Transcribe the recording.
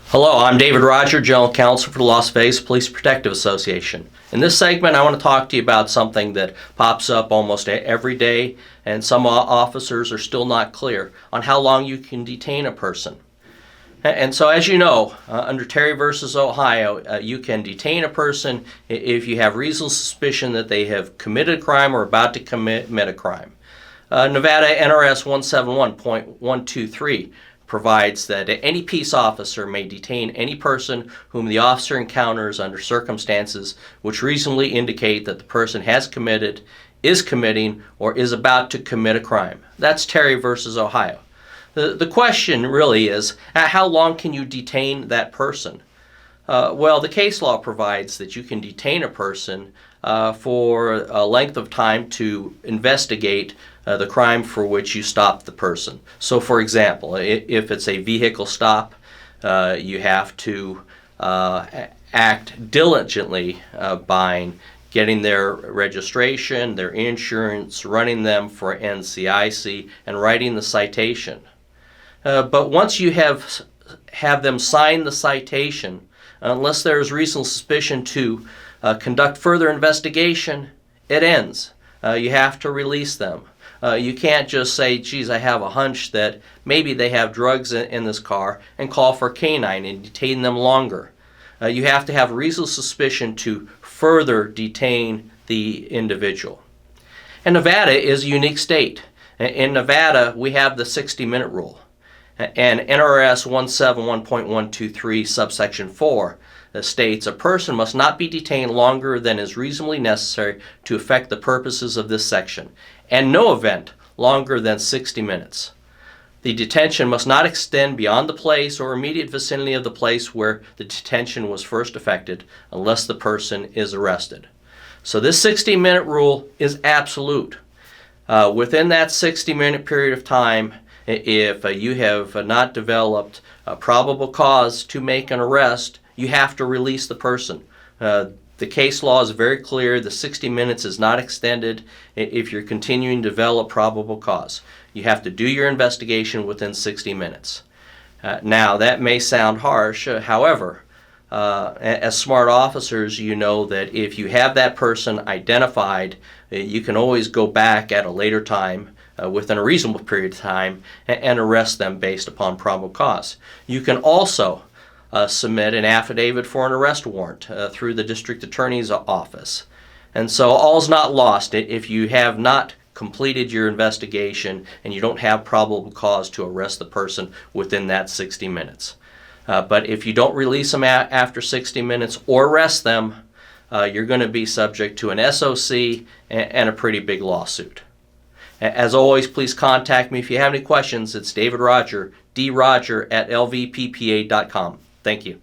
Hello, I'm DRoger, General Counsel for the Las Vegas Police Protective Association. In this segment, I want to talk to you about something that pops up almost every day, and some officers are still not clear on how long you can detain a person. And so, as you know, under Terry versus Ohio, you can detain a person if you have reasonable suspicion that they have committed a crime or about to commit a crime. Nevada NRS 171.123 provides that any peace officer may detain any person whom the officer encounters under circumstances which reasonably indicate that the person has committed, is committing, or is about to commit a crime. That's Terry versus Ohio. The question really is, how long can you detain that person? Well, the case law provides that you can detain a person for a length of time to investigate the crime for which you stopped the person. So, for example, if it's a vehicle stop, you have to act diligently by getting their registration, their insurance, running them for NCIC, and writing the citation. But once you have them sign the citation, unless there is reasonable suspicion to conduct further investigation, it ends. You have to release them. You can't just say, geez, I have a hunch that maybe they have drugs in this car, and call for a canine and detain them longer. You have to have reasonable suspicion to further detain the individual. And Nevada is a unique state. In Nevada, we have the 60-minute rule. And NRS 171.123 subsection 4 states a person must not be detained longer than is reasonably necessary to effect the purposes of this section, and no event longer than 60 minutes. The detention must not extend beyond the place or immediate vicinity of the place where the detention was first effected unless the person is arrested. So this 60-minute rule is absolute. Within that 60-minute period of time, if you have not developed a probable cause to make an arrest, you have to release the person. The case law is very clear. The 60 minutes is not extended if you're continuing to develop probable cause. You have to do your investigation within 60 minutes. Now, that may sound harsh. However, as smart officers, you know that if you have that person identified, you can always go back at a later time within a reasonable period of time and arrest them based upon probable cause. You can also submit an affidavit for an arrest warrant through the district attorney's office. And so all's not lost if you have not completed your investigation and you don't have probable cause to arrest the person within that 60 minutes. But if you don't release them after 60 minutes or arrest them, you're going to be subject to an SOC and a pretty big lawsuit. As always, please contact me if you have any questions. It's DRoger, DRoger at LVPPA.com. Thank you.